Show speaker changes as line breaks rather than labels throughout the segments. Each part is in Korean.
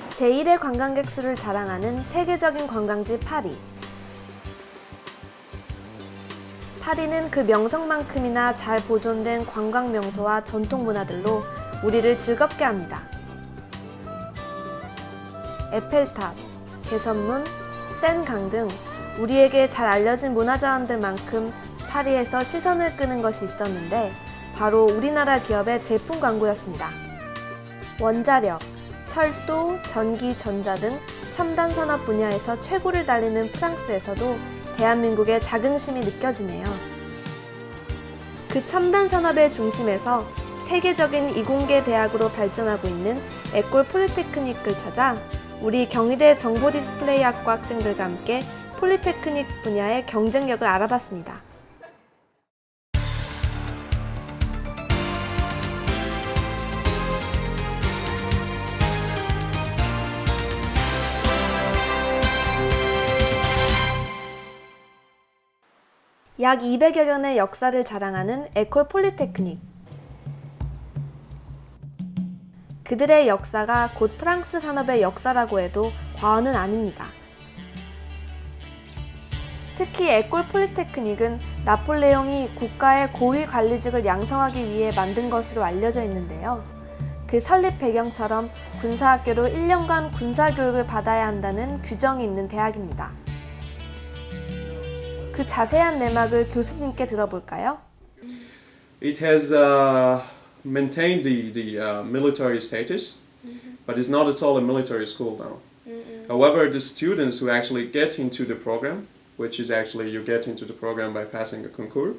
제1의 관광객 수를 자랑하는 세계적인 관광지 파리. 파리는 그 명성만큼이나 잘 보존된 관광 명소와 전통 문화들로 우리를 즐겁게 합니다. 에펠탑, 개선문, 센강 등 우리에게 잘 알려진 문화자원들만큼 파리에서 시선을 끄는 것이 있었는데 바로 우리나라 기업의 제품 광고였습니다. 원자력, 철도, 전기, 전자 등 첨단 산업 분야에서 최고를 달리는 프랑스에서도 대한민국의 자긍심이 느껴지네요. 그 첨단 산업의 중심에서 세계적인 이공계 대학으로 발전하고 있는 에콜 폴리테크닉을 찾아 우리 경희대 정보 디스플레이학과 학생들과 함께 폴리테크닉 분야의 경쟁력을 알아봤습니다. 약 200여 년의 역사를 자랑하는 에콜 폴리테크닉. 그들의 역사가 곧 프랑스 산업의 역사라고 해도 과언은 아닙니다. 특히 에콜 폴리테크닉은 나폴레옹이 국가의 고위 관리직을 양성하기 위해 만든 것으로 알려져 있는데요. 그 설립 배경처럼 군사학교로 1년간 군사교육을 받아야 한다는 규정이 있는 대학입니다. 그 자세한 내막을 교수님께 들어볼까요?
It has maintained the military status, but it's not at all a military school now. However, the students who actually get into the program, which is actually you get into the program by passing a concours,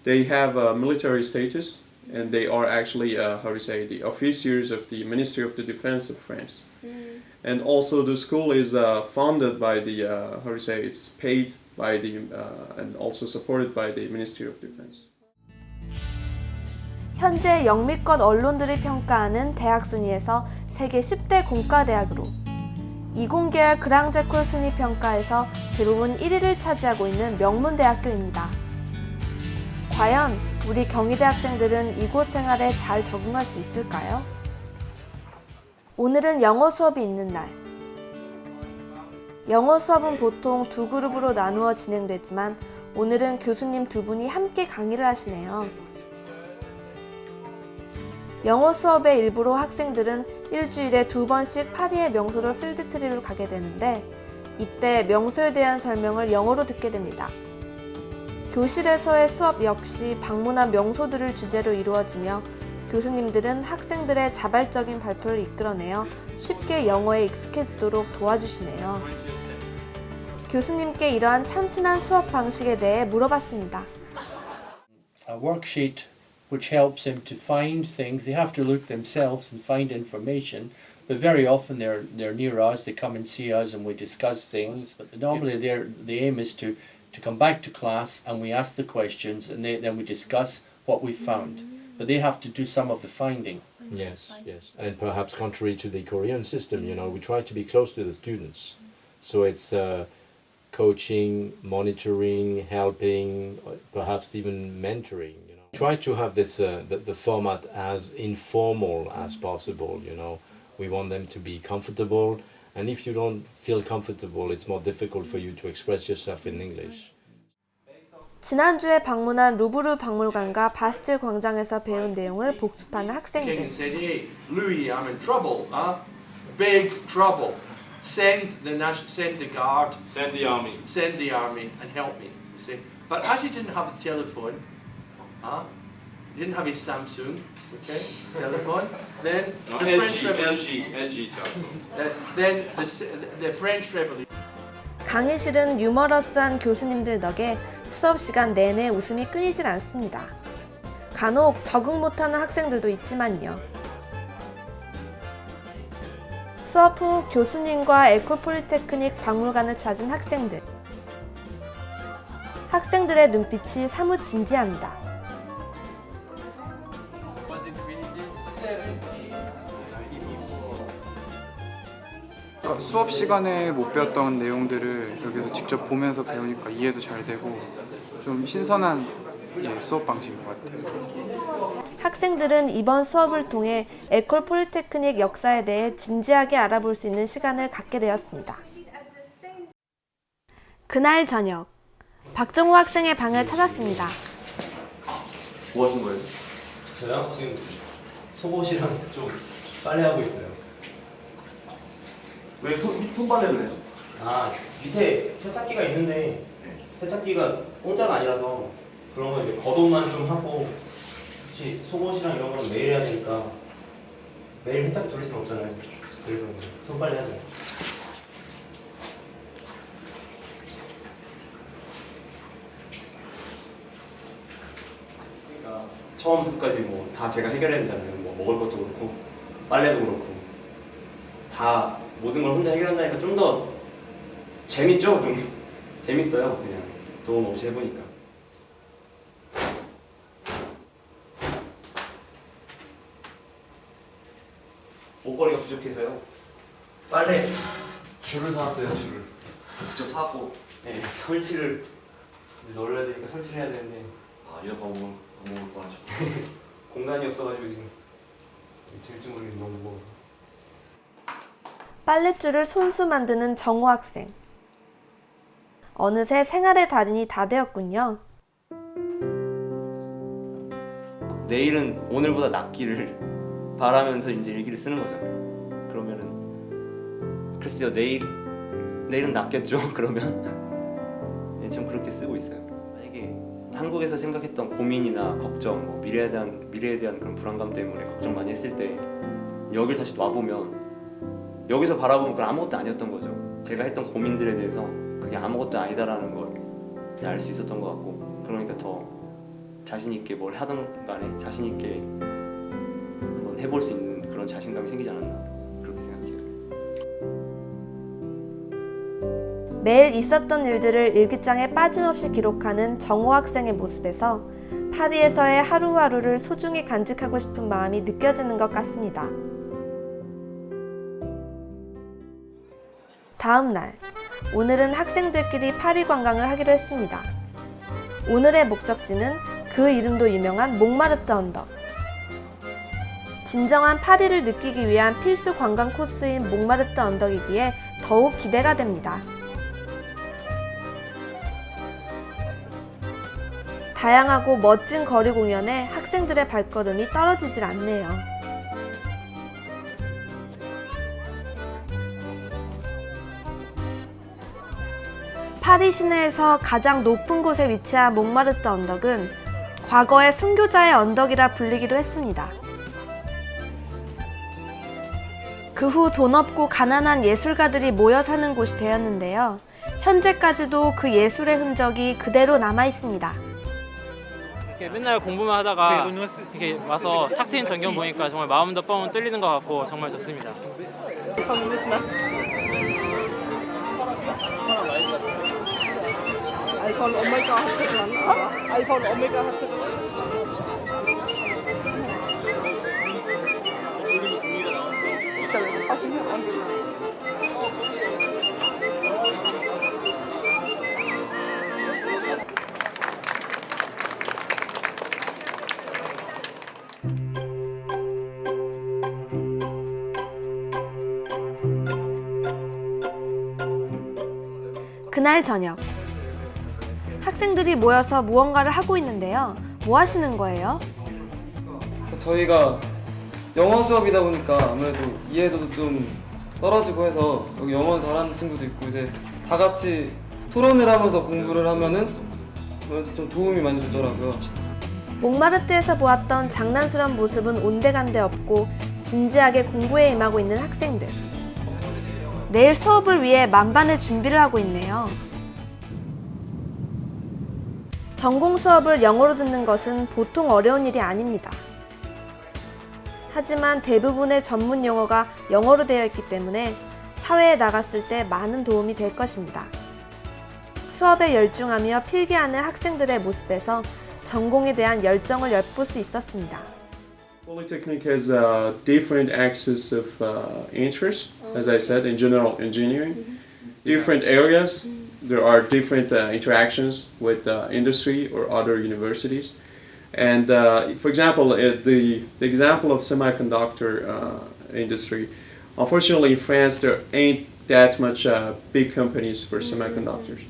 they have a military status and they are actually, the officiers of the Ministry of the Defense of France. And also the school is funded by the, it's paid by the, and also supported by the Ministry of Defense.
현재 영미권 언론들이 평가하는 대학 순위에서 세계 10대 공과대학으로 이공계열 그랑제콜 순위 평가에서 대부분 1위를 차지하고 있는 명문대학교입니다. 과연 우리 경희대 학생들은 이곳 생활에 잘 적응할 수 있을까요? 오늘은 영어 수업이 있는 날. 영어 수업은 보통 두 그룹으로 나누어 진행되지만 오늘은 교수님 두 분이 함께 강의를 하시네요. 영어 수업의 일부로 학생들은 일주일에 2번씩 파리의 명소로 필드 트립을 가게 되는데 이때 명소에 대한 설명을 영어로 듣게 됩니다. 교실에서의 수업 역시 방문한 명소들을 주제로 이루어지며 교수님들은 학생들의 자발적인 발표를 이끌어내어 쉽게 영어에 익숙해지도록 도와주시네요. 교수님께 이러한 참신한 수업 방식에 대해 물어봤습니다.
A worksheet which helps them to find things. They have to look themselves and find information, but very often they're near us. They come and see us and we discuss things. But normally the aim is to come back to class and we ask the questions and then we discuss what we found. But they have to do some of the finding.
Yes, yes. And perhaps contrary to the Korean system, you know, we try to be close to the students. So it's coaching, monitoring, helping, perhaps even mentoring. You know, try to have this the format as informal as possible. You know, we want them to be comfortable, and if you don't feel comfortable, it's more difficult for you to express yourself in English.
지난주에 방문한 루브르 박물관과 바스틸 광장에서 배운 내용을 복습하는 학생들.
King said, "Hey, Louis, I'm in trouble, big trouble. Send the guard,
Send the army.
send the army, and help me." You see, but as he didn't have a telephone, he didn't have his Samsung, okay, telephone. Then
No,
the French
LG telephone.
then the French Revolution.
강의실은 유머러스한 교수님들 덕에 수업 시간 내내 웃음이 끊이질 않습니다. 간혹 적응 못하는 학생들도 있지만요. 수업 후 교수님과 에콜 폴리테크닉 박물관을 찾은 학생들. 학생들의 눈빛이 사뭇 진지합니다.
수업 시간에 못 배웠던 내용들을 여기서 직접 보면서 배우니까 이해도 잘 되고 좀 신선한 수업 방식인 것 같아요.
학생들은 이번 수업을 통해 에콜 폴리테크닉 역사에 대해 진지하게 알아볼 수 있는 시간을 갖게 되었습니다. 그날 저녁, 박정호 학생의 방을 찾았습니다.
뭐 하신 거예요?
저요? 지금 속옷이랑 좀 빨래하고 있어요.
왜 손빨래를 해요?
아, 밑에 세탁기가 있는데 세탁기가 공짜가 아니라서 그런 거 이제 겉옷만 좀 하고 혹시 속옷이랑 이런 건 매일 해야 되니까 매일 세탁기 돌릴 순 없잖아요. 그래서 손빨래 하죠. 그러니까 처음부터까지 뭐 다 제가 해결해야 되잖아요. 뭐 먹을 것도 그렇고 빨래도 그렇고 다 모든 걸 혼자 해결한다니까 좀 더 재밌죠? 좀 재밌어요. 그냥 도움 없이 해보니까. 옷걸이가 부족해서요. 빨래 줄을 사왔어요. 줄을
직접 사고.
네, 설치를 널려야 되니까 설치를 해야 되는데
아, 이런 방법을 뻔하죠.
공간이 없어가지고 지금 될지 모르겠는데 너무 무거워서.
빨랫줄을 손수 만드는 정호 학생. 어느새 생활의 달인이 다 되었군요.
내일은 오늘보다 낫기를 바라면서 이제 일기를 쓰는 거죠. 그러면은 글쎄요, 내일은 낫겠죠. 그러면 네, 좀 그렇게 쓰고 있어요. 만약에 한국에서 생각했던 고민이나 걱정, 뭐 미래에 대한 그런 불안감 때문에 걱정 많이 했을 때 여길 다시 와 보면 여기서 바라보면 그건 아무것도 아니었던 거죠. 제가 했던 고민들에 대해서 그게 아무것도 아니다라는 걸 알 수 있었던 것 같고, 그러니까 더 자신 있게 뭘 하든 간에 자신 있게 한번 해볼 수 있는 그런 자신감이 생기지 않았나 그렇게 생각해요.
매일 있었던 일들을 일기장에 빠짐없이 기록하는 정호 학생의 모습에서 파리에서의 하루하루를 소중히 간직하고 싶은 마음이 느껴지는 것 같습니다. 다음 날, 오늘은 학생들끼리 파리 관광을 하기로 했습니다. 오늘의 목적지는 그 이름도 유명한 몽마르트 언덕. 진정한 파리를 느끼기 위한 필수 관광 코스인 몽마르트 언덕이기에 더욱 기대가 됩니다. 다양하고 멋진 거리 공연에 학생들의 발걸음이 떨어지질 않네요. 파리 시내에서 가장 높은 곳에 위치한 몽마르트 언덕은 과거의 순교자의 언덕이라 불리기도 했습니다. 그 후 돈 없고 가난한 예술가들이 모여 사는 곳이 되었는데요. 현재까지도 그 예술의 흔적이 그대로 남아 있습니다.
이렇게 맨날 공부만 하다가 이렇게 와서 탁 트인 전경 보니까 정말 마음도 뻥 뚫리는 것 같고 정말 좋습니다.
iPhone Omega hatte dran. iPhone Omega hatte dran.
그날 저녁, 학생들이 모여서 무언가를 하고 있는데요. 뭐 하시는 거예요?
저희가 영어 수업이다 보니까 아무래도 이해도도 좀 떨어지고 해서 여기 영어 잘하는 친구도 있고 이제 다 같이 토론을 하면서 공부를 하면은 아무래도 좀 도움이 많이 되더라고요.
몽마르트에서 보았던 장난스러운 모습은 온데간데 없고 진지하게 공부에 임하고 있는 학생들. 내일 수업을 위해 만반의 준비를 하고 있네요. 전공 수업을 영어로 듣는 것은 보통 어려운 일이 아닙니다. 하지만 대부분의 전문 용어가 영어로 되어 있기 때문에 사회에 나갔을 때 많은 도움이 될 것입니다. 수업에 열중하며 필기하는 학생들의 모습에서 전공에 대한 열정을 엿볼 수 있었습니다.
Polytechnic has different axes of interest, as I said, in general engineering. Different areas, there are different interactions with industry or other universities. And for example, the example of semiconductor industry, unfortunately in France there ain't that much big companies for semiconductors.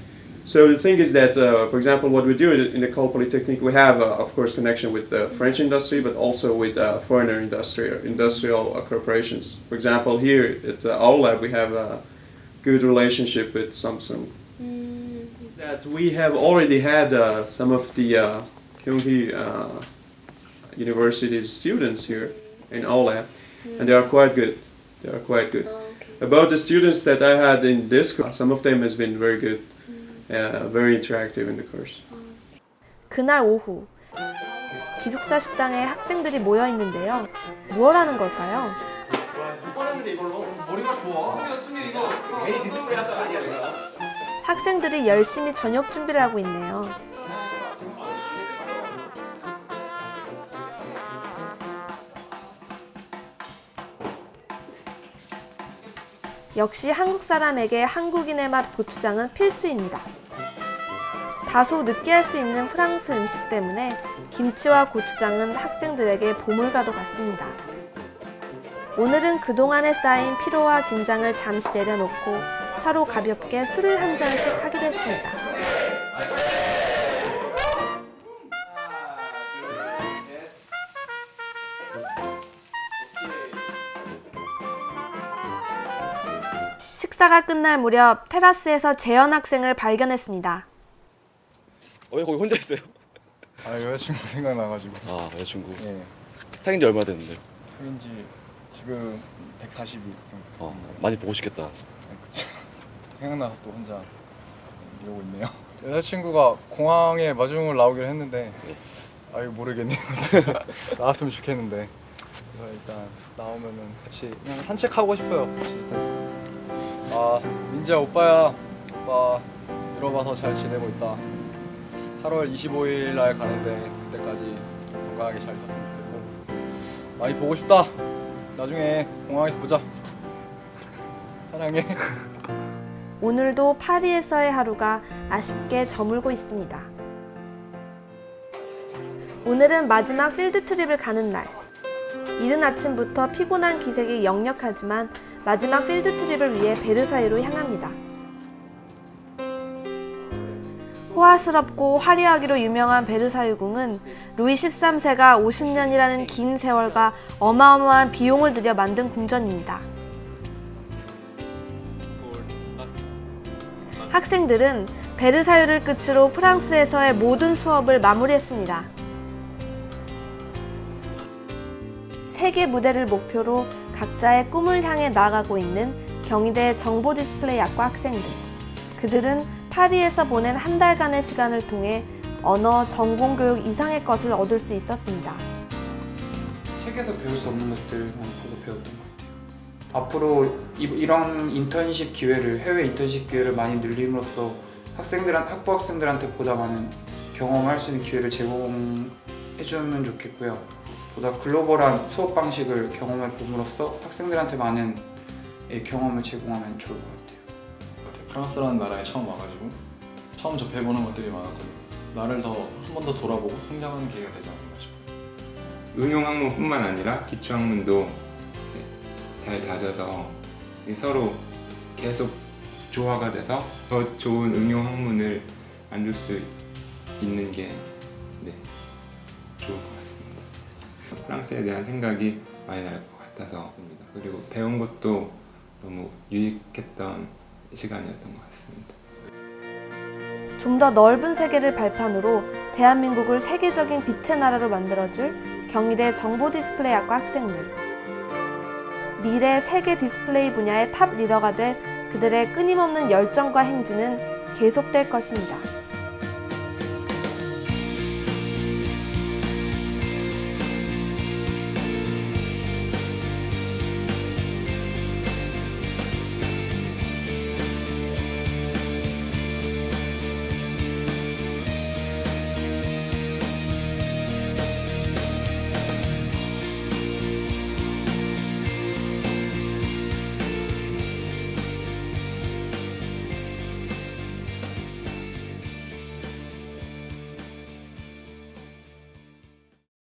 So the thing is that, for example, what we do in the École Polytechnique, we have, of course, connection with the French industry, but also with foreigner industrial corporations. For example, here at our lab, we have a good relationship with Samsung. That we have already had some of the Kyunghee University students here in our lab, and they are quite good. They are quite good. About the students that I had in this course, some of them has been very good. Very interactive in the course.
그날 오후 기숙사 식당에 학생들이 모여 있는데요. 무엇 하는 걸까요? 학생들이 열심히 저녁 준비를 하고 있네요. 역시 한국 사람에게 한국인의 맛 고추장은 필수입니다. 다소 느끼할 수 있는 프랑스 음식 때문에 김치와 고추장은 학생들에게 보물과도 같습니다. 오늘은 그동안에 쌓인 피로와 긴장을 잠시 내려놓고 서로 가볍게 술을 한 잔씩 하기로 했습니다. 식사가 끝날 무렵 테라스에서 재현 학생을 발견했습니다.
왜 거기 혼자 있어요?
아 여자친구 생각나가지고.
아 여자친구.
예.
사귄 지 얼마 됐는데?
사귄 지 지금 140일 정도.
많이 보고 싶겠다.
그쵸. 생각나서 또 혼자 이러고 있네요. 여자친구가 공항에 마중을 나오기로 했는데 아유 모르겠네요. 진짜 나왔으면 좋겠는데. 그래서 일단 나오면은 같이 그냥 산책하고 싶어요. 같이 일단. 아 민지야 오빠야. 오빠 들어봐서 잘 지내고 있다. 8월 25일 날 가는데 그때까지 건강하게 잘 있었으면 좋겠고 많이 보고 싶다. 나중에 공항에서 보자. 사랑해.
오늘도 파리에서의 하루가 아쉽게 저물고 있습니다. 오늘은 마지막 필드 트립을 가는 날. 이른 아침부터 피곤한 기색이 역력하지만 마지막 필드 트립을 위해 베르사유로 향합니다. 호화스럽고 화려하기로 유명한 베르사유궁은 루이 13세가 50년이라는 긴 세월과 어마어마한 비용을 들여 만든 궁전입니다. 학생들은 베르사유를 끝으로 프랑스에서의 모든 수업을 마무리했습니다. 세계 무대를 목표로 각자의 꿈을 향해 나아가고 있는 경희대 정보디스플레이학과 학생들. 그들은 파리에서 보낸 한 달간의 시간을 통해 언어, 전공교육 이상의 것을 얻을 수 있었습니다.
책에서 배울 수 없는 것들만 보고 배웠던 것 같아요. 앞으로 이런 인턴십 기회를, 해외 인턴십 기회를 많이 늘림으로써 학부 학생들한테 보다 많은 경험할 수 있는 기회를 제공해주면 좋겠고요. 보다 글로벌한 수업 방식을 경험해 봄으로써 학생들한테 많은 경험을 제공하면 좋을 것 같아요.
프랑스라는 나라에 처음 와가지고 처음 접해보는 것들이 많았거든요. 나를 한 번 더 돌아보고 성장하는 기회가 되지 않을까 싶어요.
응용 학문뿐만 아니라 기초 학문도 잘 다져서 서로 계속 조화가 돼서 더 좋은 응용 학문을 만들 수 있는 게 좋을 것 같습니다. 프랑스에 대한 생각이 많이 날 것 같아서 그리고 배운 것도 너무 유익했던 시간이었던 것 같습니다.
좀 더 넓은 세계를 발판으로 대한민국을 세계적인 빛의 나라로 만들어줄 경희대 정보디스플레이학과 학생들. 미래 세계 디스플레이 분야의 탑 리더가 될 그들의 끊임없는 열정과 행진은 계속될 것입니다.